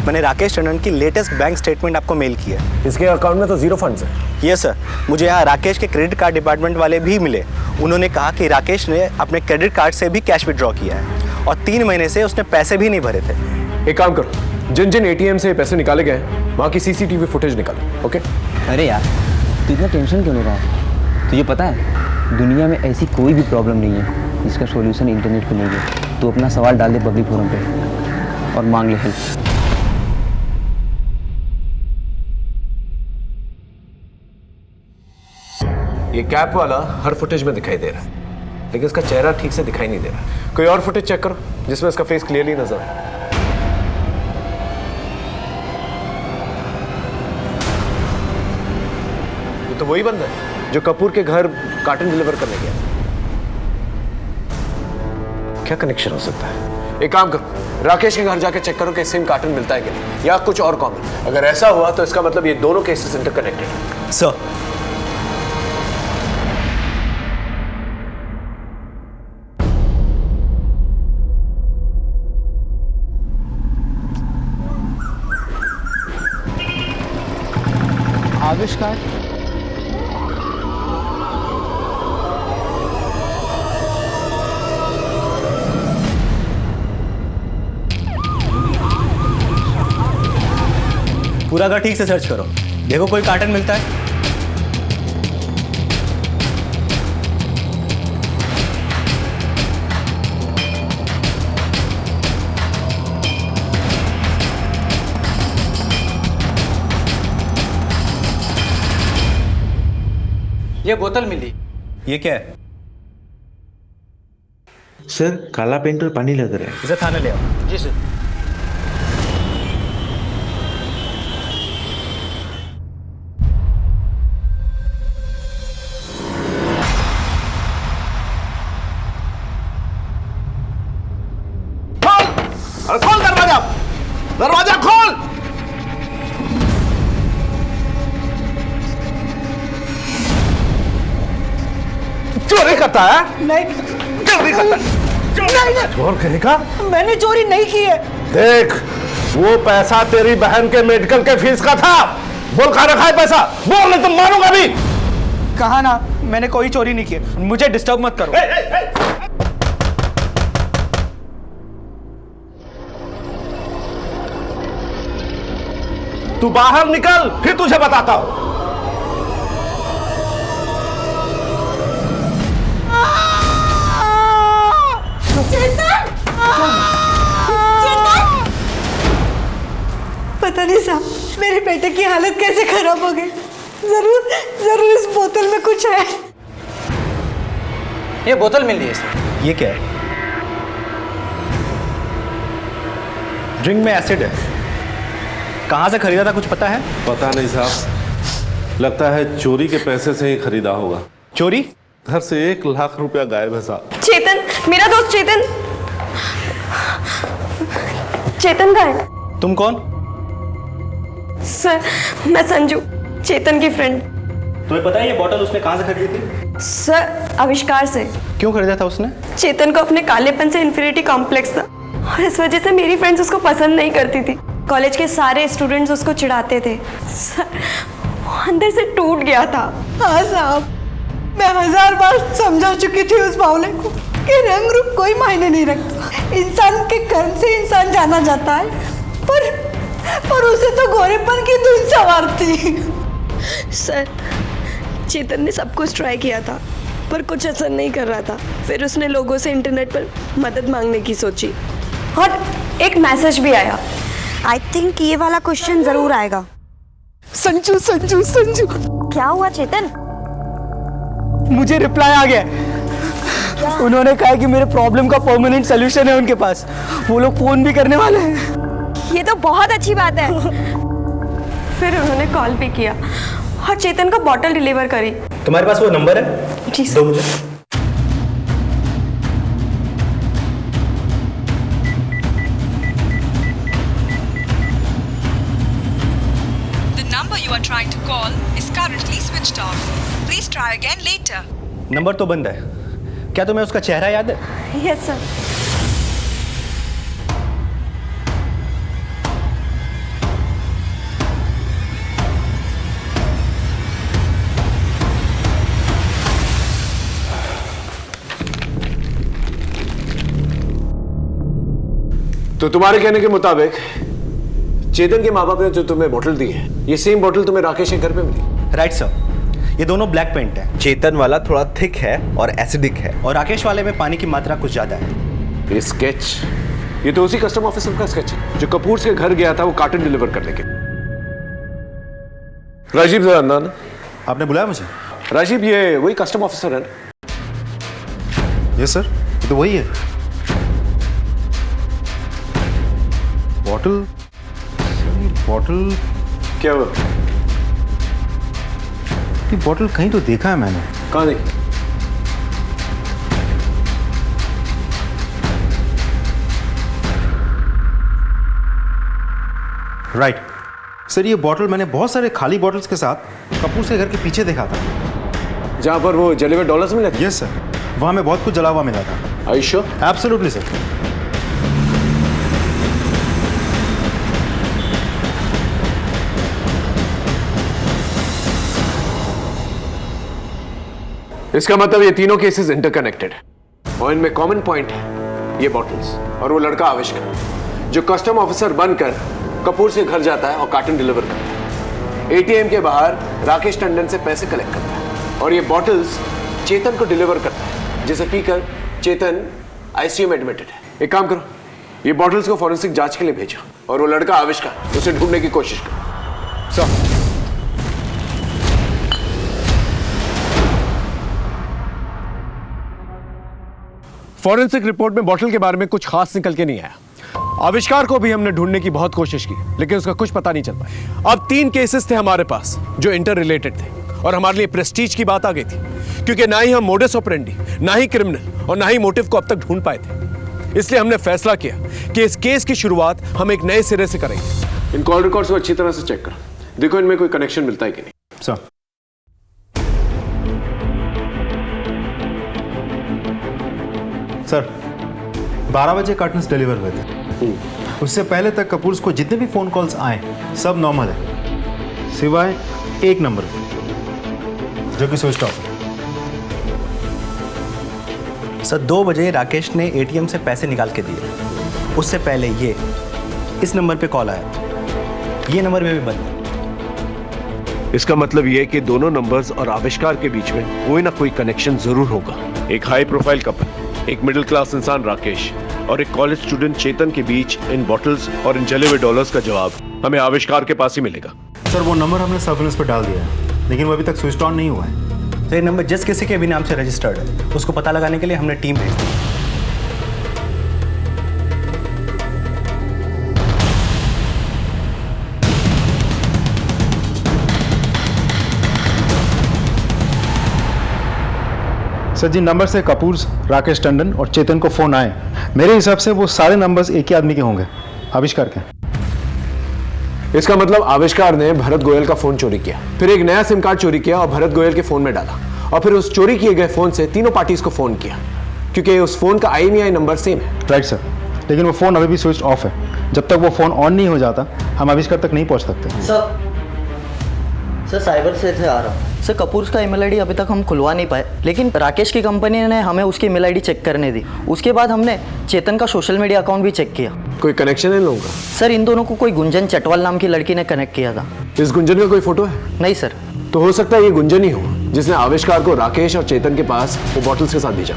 Speaker 3: मैंने राकेश टंडन की लेटेस्ट बैंक स्टेटमेंट आपको मेल की है।
Speaker 2: इसके अकाउंट में तो जीरो फंड्स है।
Speaker 3: ये सर, मुझे यहाँ राकेश के क्रेडिट कार्ड डिपार्टमेंट वाले भी मिले। उन्होंने कहा कि राकेश ने अपने क्रेडिट कार्ड से भी कैश विड्रॉ किया है और 3 महीने से उसने पैसे भी नहीं भरे थे।
Speaker 2: एक काम करो, जिन जिन एटीएम से पैसे निकाले गए वहाँ की सीसीटीवी फुटेज निकालो। ओके?
Speaker 8: अरे यार तू इतना टेंशन क्यों ले रहा है? तुझे पता है दुनिया में ऐसी कोई भी प्रॉब्लम नहीं है जिसका सॉल्यूशन इंटरनेट पे नहीं है। तू अपना सवाल डाल दे पब्लिक फोरम पे और मांग ले हेल्प।
Speaker 2: ये कैप वाला हर फुटेज में दिखाई दे रहा है लेकिन उसका चेहरा ठीक से दिखाई नहीं दे रहा। कोई और फुटेज चेक करो जिसमें उसका फेस क्लियरली नजर आए। ये तो वही बंदा है जो कपूर के घर कार्टन डिलीवर करने गया। क्या कनेक्शन हो सकता है? एक काम करो, राकेश के घर जाके चेक करो कि सेम कार्टन मिलता है कि नहीं या कुछ और कॉमन। अगर ऐसा हुआ तो इसका मतलब ये दोनों केसेस इंटरकनेक्टेड है।
Speaker 3: सर
Speaker 20: आविष्कार
Speaker 3: पूरा घर ठीक से सर्च करो, देखो कोई कार्टन मिलता है।
Speaker 20: ये बोतल मिली।
Speaker 3: ये क्या है?
Speaker 19: सर काला पेंट और पानी लग रहा है।
Speaker 3: इसे थाने ले आओ।
Speaker 20: जी सर।
Speaker 4: करता है?
Speaker 20: नहीं
Speaker 4: जल्दी करता चोर कहेगा?
Speaker 20: मैंने चोरी नहीं की है।
Speaker 4: देख, वो पैसा तेरी बहन के मेडिकल के फीस का था। बोल कहाँ रखा है पैसा? बोल नहीं तो मारूंगा भी।
Speaker 20: कहा ना, मैंने कोई चोरी नहीं की। मुझे डिस्टर्ब मत करो।
Speaker 4: तू बाहर निकल, फिर तुझे बताता हूं।
Speaker 7: पता नहीं साहब, मेरे बेटे की हालत कैसे खराब हो गई। जरूर जरूर इस बोतल में कुछ है।
Speaker 20: ये बोतल मिल रही है सर।
Speaker 3: ये क्या है? ड्रिंक में एसिड है। कहाँ से खरीदा था कुछ पता है?
Speaker 4: पता नहीं साहब, लगता है चोरी के पैसे से ही खरीदा होगा।
Speaker 3: चोरी?
Speaker 4: घर से 1 लाख रुपया गायब है साहब।
Speaker 7: चेतन, मेरा दोस्त चेतन। चेतन का है।
Speaker 3: तुम कौन?
Speaker 7: सर, मैं संजू, चेतन की फ्रेंड।
Speaker 3: तुम्हें पता है ये बोतल उसने कहाँ से खरीदी थी?
Speaker 7: सर, आविष्कार से।
Speaker 3: क्यों खरीदा था उसने?
Speaker 7: चेतन को अपने कालेपन से इन्फिनिटी कॉम्प्लेक्स था और इस वजह से मेरी फ्रेंड्स उसको पसंद नहीं करती थी। कॉलेज के सारे स्टूडेंट्स उसको चिढ़ाते थे। सर, वो अंदर से टूट गया था। हाँ साहब, मैं 1000 बार समझा चुकी थी उस बावले को कि रंग रूप कोई मायने नहीं रखता। इंसान के कर्म से इंसान जाना जाता है, पर उसे तो गोरेपन की धुन सवारती। सर, चेतन ने सब कुछ ट्राई किया था पर कुछ असर नहीं कर रहा था। फिर उसने लोगों से इंटरनेट पर मदद मांगने की सोची और एक मैसेज भी आया।
Speaker 14: आई थिंक ये वाला क्वेश्चन जरूर आएगा।
Speaker 20: संजू संजू संजू।
Speaker 14: क्या हुआ चेतन?
Speaker 20: मुझे रिप्लाई आ गया। उन्होंने कहा कि मेरे प्रॉब्लम का परमानेंट सॉल्यूशन है उनके पास। वो लोग फोन भी करने वाले हैं।
Speaker 14: ये तो बहुत अच्छी बात है।
Speaker 7: फिर उन्होंने कॉल भी किया और चेतन को बॉटल डिलीवर करी।
Speaker 3: तुम्हारे पास वो नंबर है?
Speaker 7: जी
Speaker 3: दो मुझे।
Speaker 22: The number you are trying to call is currently switched off. Please try again later.
Speaker 3: Number तो बंद है। क्या तुम्हें उसका चेहरा याद है?
Speaker 7: Yes sir.
Speaker 2: तो तुम्हारे कहने के मुताबिक चेतन के माँ बाप ने जो तुम्हें बोतल दी है, ये सेम बोतल तुम्हें राकेश के घर पे मिली?
Speaker 3: राइट सर, ये दोनों ब्लैक पेंट है। चेतन वाला थोड़ा थिक है और एसिडिक है, और राकेश वाले में पानी की मात्रा कुछ ज्यादा है।
Speaker 2: ये स्केच, ये तो उसी कस्टम ऑफिसर का स्केच है जो कपूर के घर गया था वो कार्टन डिलीवर करने के। राजीव जरा अंदर ना।
Speaker 1: आपने बुलाया मुझे?
Speaker 2: राजीव, ये वही कस्टम ऑफिसर है ना?
Speaker 1: यस सर, ये तो वही है। बॉटल
Speaker 2: क्या हुआ?
Speaker 1: ये बॉटल कहीं तो देखा है मैंने।
Speaker 2: कहाँ देखी?
Speaker 1: राइट सर, ये बॉटल मैंने बहुत सारे खाली बॉटल्स के साथ कपूर से घर के पीछे देखा था,
Speaker 2: जहां पर वो जले हुए डॉलर्स मिले थे।
Speaker 1: यस सर, वहां में बहुत कुछ जला हुआ मिला था।
Speaker 2: Are you sure?
Speaker 1: Absolutely sir.
Speaker 2: इसका मतलब ये तीनों केसेस इंटरकनेक्टेड है और इनमें कॉमन पॉइंट है, ये बॉटल्स और वो लड़का आविष्कार जो कस्टम ऑफिसर बनकर कपूर से घर जाता है और कार्टन डिलीवर करता है। एटीएम के बाहर राकेश टंडन से पैसे कलेक्ट करता है और ये बॉटल्स चेतन को डिलीवर करता है, जिसे पीकर चेतन आईसीयू में एडमिटेड है। एक काम करो, ये बॉटल्स को फॉरेंसिक जांच के लिए भेजो और वो लड़का आविष्कार उसे ढूंढने की कोशिश करो। सर, फॉरेंसिक रिपोर्ट में बॉटल के बारे में कुछ खास निकल के नहीं आया। आविष्कार को भी हमने ढूंढने की बहुत कोशिश की, लेकिन उसका कुछ पता नहीं चल पाया। अब 3 केसेस थे हमारे पास जो इंटर रिलेटेड थे और हमारे लिए प्रेस्टीज की बात आ गई थी, क्योंकि ना ही हम मोडस ऑपरेंडी, ना ही क्रिमिनल और ना ही मोटिव को अब तक ढूंढ पाए थे। इसलिए हमने फैसला किया कि इस केस की शुरुआत हम एक नए सिरे से करेंगे। इन कॉल रिकॉर्ड्स को अच्छी तरह से चेक करो, देखो इनमें कोई कनेक्शन मिलता है कि नहीं। सर,
Speaker 1: सर 12 बजे कार्टन्स डिलीवर हुए थे। उससे पहले तक कपूर्स को जितने भी फ़ोन कॉल्स आए सब नॉर्मल है, सिवाय एक नंबर जो कि स्विच ऑफ है।
Speaker 3: सर 2 बजे राकेश ने एटीएम से पैसे निकाल के दिए, उससे पहले ये इस नंबर पे कॉल आया, ये नंबर में भी बंद है।
Speaker 2: इसका मतलब ये कि दोनों नंबर्स और आविष्कार के बीच में कोई ना कोई कनेक्शन जरूर होगा। एक हाई प्रोफाइल कपल, एक मिडिल क्लास इंसान राकेश और एक कॉलेज स्टूडेंट चेतन के बीच इन बॉटल्स और इन जले हुए डॉलर्स का जवाब हमें आविष्कार के पास ही मिलेगा।
Speaker 1: सर वो नंबर हमने सर्विलेंस पर डाल दिया है, लेकिन वो अभी तक स्विच ऑन नहीं हुआ है।
Speaker 3: तो ये नंबर जिस किसी के भी नाम से रजिस्टर्ड है, उसको पता लगाने के लिए हमने टीम भेज दी।
Speaker 1: सर जिन नंबर से कपूर, राकेश टंडन और चेतन को फ़ोन आए, मेरे हिसाब से वो सारे नंबर्स एक ही आदमी के होंगे, आविष्कार के।
Speaker 2: इसका मतलब आविष्कार ने भरत गोयल का फोन चोरी किया, फिर एक नया सिम कार्ड चोरी किया और भरत गोयल के फोन में डाला, और फिर उस चोरी किए गए फोन से तीनों पार्टीज को फोन किया, क्योंकि उस फोन का IMEI नंबर सेम है।
Speaker 1: राइट सर, लेकिन वो फ़ोन अभी भी स्विच ऑफ है। जब तक वो फ़ोन ऑन नहीं हो जाता हम आविष्कार तक नहीं पहुंच सकते।
Speaker 11: सर साइबर से आ रहा हूँ। सर कपूर का ईमेल आईडी अभी तक हम खुलवा नहीं पाए, लेकिन राकेश की कंपनी ने हमें उसकी ईमेल आईडी चेक करने दी। उसके बाद हमने चेतन का सोशल मीडिया अकाउंट भी चेक किया।
Speaker 2: कोई कनेक्शन है इन लोगों का?
Speaker 11: सर इन दोनों को कोई गुंजन चटवाल नाम की लड़की ने कनेक्ट किया था।
Speaker 2: इस गुंजन का कोई फोटो है?
Speaker 11: नहीं सर।
Speaker 2: तो हो सकता है ये गुंजन ही हो जिसने आविष्कार को राकेश और चेतन के पास वो बॉटल्स के साथ भेजा।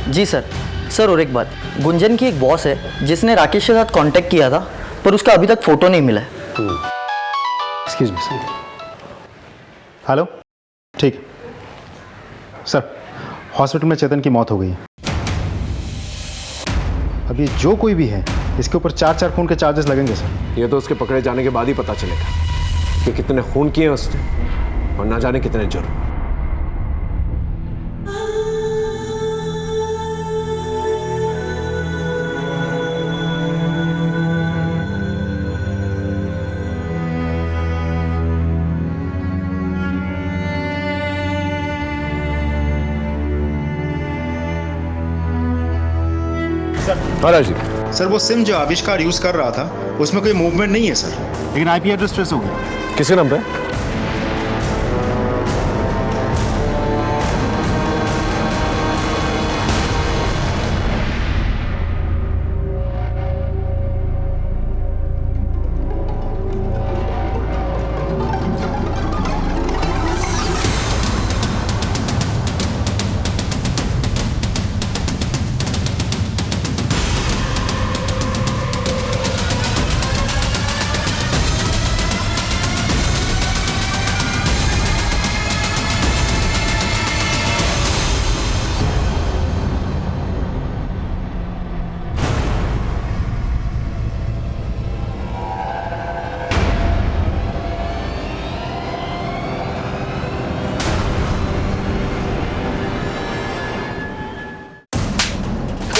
Speaker 11: जी सर। सर और एक बात, गुंजन की एक बॉस है जिसने राकेश के साथ कांटेक्ट किया था, पर उसका अभी तक फोटो नहीं मिला है।
Speaker 1: Excuse me sir. हेलो, ठीक सर, हॉस्पिटल में चेतन की मौत हो गई है। अभी जो कोई भी है इसके ऊपर 4 खून के चार्जेस लगेंगे सर।
Speaker 2: ये तो उसके पकड़े जाने के बाद ही पता चलेगा कि कितने खून किए उसने और ना जाने कितने जुर्म।
Speaker 1: सर वो सिम जो आविष्कार यूज कर रहा था उसमें कोई मूवमेंट नहीं है सर, लेकिन IP एड्रेस ट्रेस हो गया।
Speaker 2: किसके नाम पे?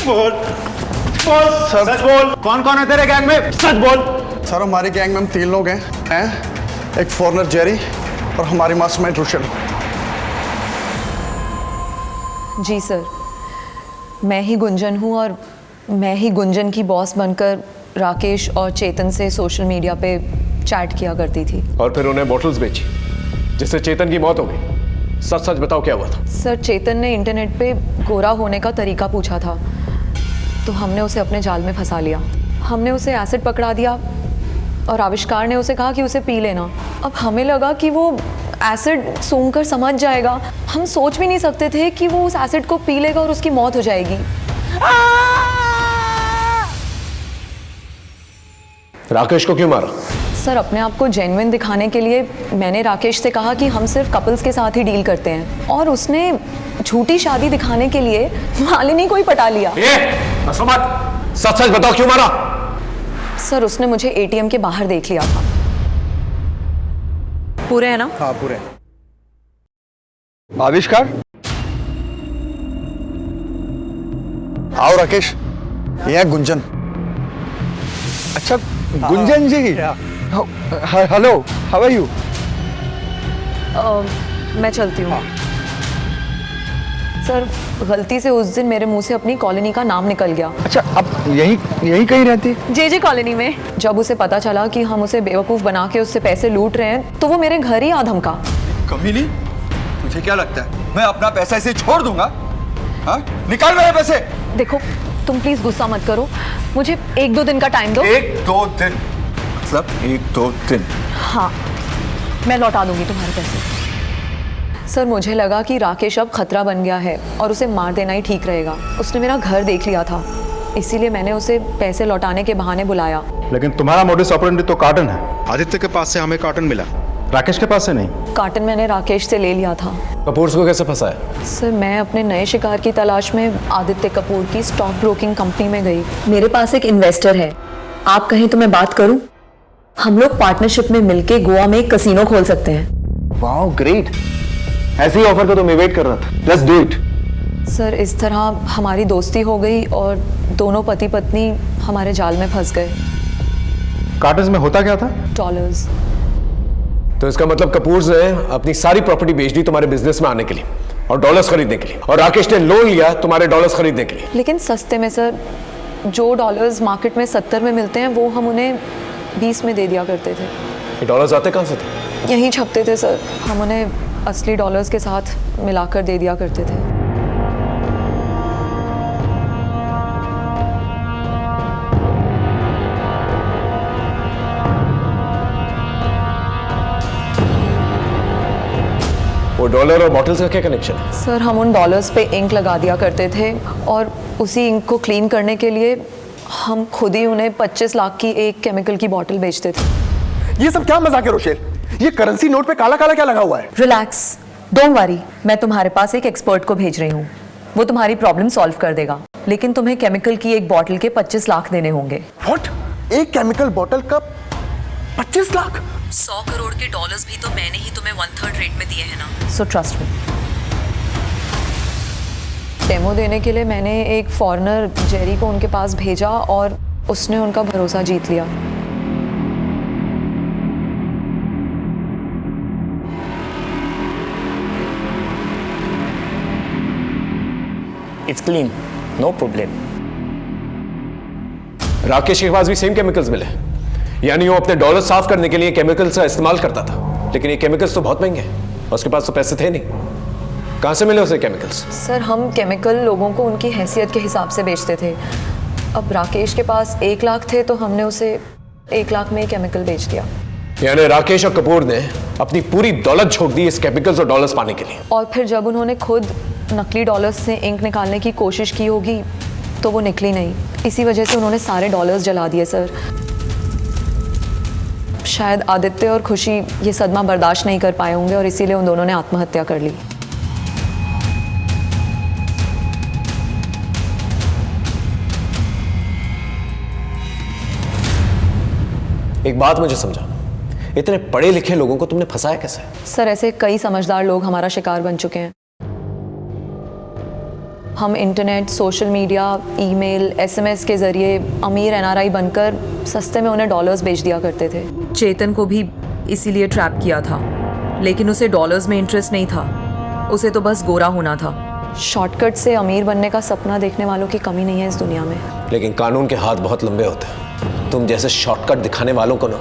Speaker 5: बोल सच बोल, कौन कौन है तेरे गैंग में? सच बोल।
Speaker 13: सर हमारी गैंग में हम 3 लोग हैं, एक फॉरनर जेरी और हमारी मास्टरमाइंड रुशन।
Speaker 21: जी सर, मैं ही गुंजन हूँ और मैं ही गुंजन की बॉस बनकर राकेश और चेतन से सोशल मीडिया पे चैट किया करती थी।
Speaker 2: और फिर उन्हें बॉटल्स बेची जिससे चेतन की मौत हो गई। सच सच बताओ क्या हुआ था?
Speaker 21: सर चेतन ने इंटरनेट पे गोरा होने का तरीका पूछा था, तो हमने उसे अपने जाल में फंसा लिया। हमने उसे एसिड पकड़ा दिया और आविष्कार ने उसे कहा कि उसे पी लेना। अब हमें लगा कि वो एसिड सूंघकर समझ जाएगा। हम सोच भी नहीं सकते थे कि वो उस एसिड को पी लेगा और उसकी मौत हो जाएगी।
Speaker 2: राकेश को क्यों मारा?
Speaker 21: सर अपने आप को जेन्युइन दिखाने के लिए मैंने राकेश से कहा कि हम सिर्फ कपल्स के साथ ही डील करते हैं, और उसने झूठी शादी दिखाने के लिए मालिनी को ही पटा लिया।
Speaker 2: सच सच बताओ क्यों मारा?
Speaker 21: सर उसने मुझे ATM के बाहर देख लिया था। पूरे है ना?
Speaker 13: हाँ पूरे। आविष्कार, आओ राकेश, ये है गुंजन। अच्छा गुंजन जी, हेलो, हाउ आर यू?
Speaker 21: मैं चलती हूँ। सर गलती से उस दिन मेरे मुंह से अपनी कॉलोनी का नाम निकल गया।
Speaker 5: अच्छा, अब यही कहीं रहती?
Speaker 21: जे कॉलोनी में। जब उसे पता चला कि हम उसे बेवकूफ़ बना के उससे पैसे लूट रहे हैं तो वो मेरे घर ही आ धमका।
Speaker 10: कमीनी, तुझे क्या लगता है मैं अपना पैसा ऐसे छोड़ दूंगा? हाँ? निकाल मेरे पैसे।
Speaker 21: देखो तुम प्लीज गुस्सा मत करो, मुझे 1-2 दिन का टाइम दो।
Speaker 10: 1-2 दिन? मतलब 1-2 दिन?
Speaker 21: हाँ, मैं लौटा दूंगी तुम्हारे पैसे। सर मुझे लगा कि राकेश अब खतरा बन गया है और उसे मार देना ही ठीक रहेगा। उसने मेरा घर देख लिया था, इसीलिए मैंने उसे पैसे लौटाने के बहाने बुलाया।
Speaker 1: लेकिन तुम्हारा मोडिस ऑपरेंडी तो कार्टन है। आदित्य के पास से हमें कार्टन मिला, राकेश के पास से नहीं।
Speaker 21: कार्टन मैंने राकेश से ले लिया था।
Speaker 2: कपूर को कैसे फंसाया?
Speaker 21: सर मैं अपने नए शिकार की तलाश में आदित्य कपूर की स्टॉक ब्रोकिंग कंपनी में गई। मेरे पास एक इन्वेस्टर है, आप कहें तो मैं बात करूं? हम लोग पार्टनरशिप में मिलके गोवा में एक कसीनो खोल सकते हैं।
Speaker 5: वाओ ग्रेट, ऐसे ही ऑफर का तो मैं वेट कर रहा था। Let's do it.
Speaker 21: सर इस तरह हमारी दोस्ती हो गई और दोनों पति पत्नी हमारे जाल में फंस गए।
Speaker 1: कार्टन में होता क्या था?
Speaker 21: डॉलर्स।
Speaker 2: तो इसका मतलब कपूर ने अपनी सारी प्रॉपर्टी बेच दी तुम्हारे बिजनेस में आने के लिए और डॉलर्स खरीदने के लिए, और राकेश ने लोन लिया तुम्हारे डॉलर्स खरीदने के लिए।
Speaker 21: लेकिन सस्ते में सर, जो डॉलर्स मार्केट में 70 में मिलते हैं वो हम उन्हें 20 में दे दिया करते थे।
Speaker 2: ये डॉलर्स आते कहाँ से थे?
Speaker 21: यहीं छपते थे सर, हम उन्हें असली डॉलर्स के साथ मिलाकर दे दिया करते थे।
Speaker 2: वो डॉलर और बॉटल्स का क्या कनेक्शन है?
Speaker 21: सर हम उन डॉलर्स पे इंक लगा दिया करते थे और उसी इंक को क्लीन करने के लिए हम खुद ही उन्हें 25 लाख की एक केमिकल की बॉटल बेचते थे।
Speaker 13: ये सब क्या मजाक है रोशेल? ये करेंसी नोट पे काला काला क्या लगा हुआ है?
Speaker 21: रिलैक्स, डोंट वरी, मैं तुम्हारे पास एक एक्सपर्ट को भेज रही हूँ, वो तुम्हारी प्रॉब्लम सॉल्व कर देगा। लेकिन तुम्हें केमिकल की एक बॉटल के 25 लाख देने होंगे।
Speaker 13: व्हाट? एक केमिकल बॉटल का 25 लाख?
Speaker 21: 100 करोड़ के डॉलर्स भी तो मैंने ही तुम्हें 1/3 रेट में दिए हैं ना। So trust me. डेमो देने के लिए मैंने एक फॉरेनर जेरी को उनके पास भेजा और उसने उनका भरोसा जीत लिया।
Speaker 20: It's clean, no problem.
Speaker 2: Rakesh के पास भी सेम केमिकल्स मिले, यानी वो अपने डॉलर साफ करने के लिए केमिकल्स का इस्तेमाल करता था। लेकिन ये केमिकल्स तो बहुत महंगे हैं, उसके पास तो पैसे थे नहीं। कहाँ से मिले उसे केमिकल्स?
Speaker 21: सर हम केमिकल लोगों को उनकी हैसियत के हिसाब से बेचते थे। अब राकेश के पास 1 लाख थे तो हमने उसे 1 लाख में ही केमिकल बेच दिया।
Speaker 2: यानी राकेश और कपूर ने अपनी पूरी दौलत झोंक दी इस केमिकल्स और डॉलर्स पाने के लिए।
Speaker 21: और फिर जब उन्होंने खुद नकली डॉलर्स से इंक निकालने की कोशिश की होगी तो वो निकली नहीं, इसी वजह से उन्होंने सारे डॉलर्स जला दिए। सर शायद आदित्य और खुशी ये सदमा बर्दाश्त नहीं कर पाए होंगे और इसीलिए उन दोनों ने आत्महत्या कर ली।
Speaker 2: एक बात मुझे समझा, इतने पढ़े लिखे लोगों को तुमने फंसाया कैसे?
Speaker 21: सर ऐसे कई समझदार लोग हमारा शिकार बन चुके हैं। हम internet, social media, email, SMS के जरिए अमीर एनआरआई बनकर सस्ते में उन्हें डॉलर्स बेच दिया करते थे। चेतन को भी इसीलिए ट्रैप किया था, लेकिन उसे डॉलर्स में इंटरेस्ट नहीं था, उसे तो बस गोरा होना था। शॉर्टकट से अमीर बनने का सपना देखने वालों की कमी नहीं है इस दुनिया में।
Speaker 2: लेकिन कानून के हाथ बहुत लंबे होते हैं, तुम जैसे शॉर्टकट दिखाने वालों को ना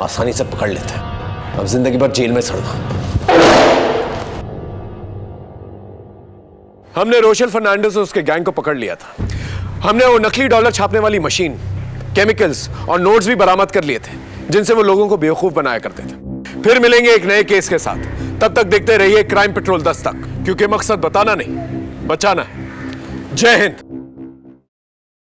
Speaker 2: आसानी से पकड़ लेते हैं। अब जिंदगी भर जेल में सड़ना। हमने रोशेल फर्नांडिस और उसके गैंग को पकड़ लिया था। हमने वो नकली डॉलर छापने वाली मशीन, केमिकल्स और नोट्स भी बरामद कर लिए थे जिनसे वो लोगों को बेवकूफ बनाया करते थे। फिर मिलेंगे एक नए केस के साथ, तब तक देखते रहिए क्राइम पेट्रोल 10 तक, क्योंकि मकसद बताना नहीं, बचाना है। जय हिंद।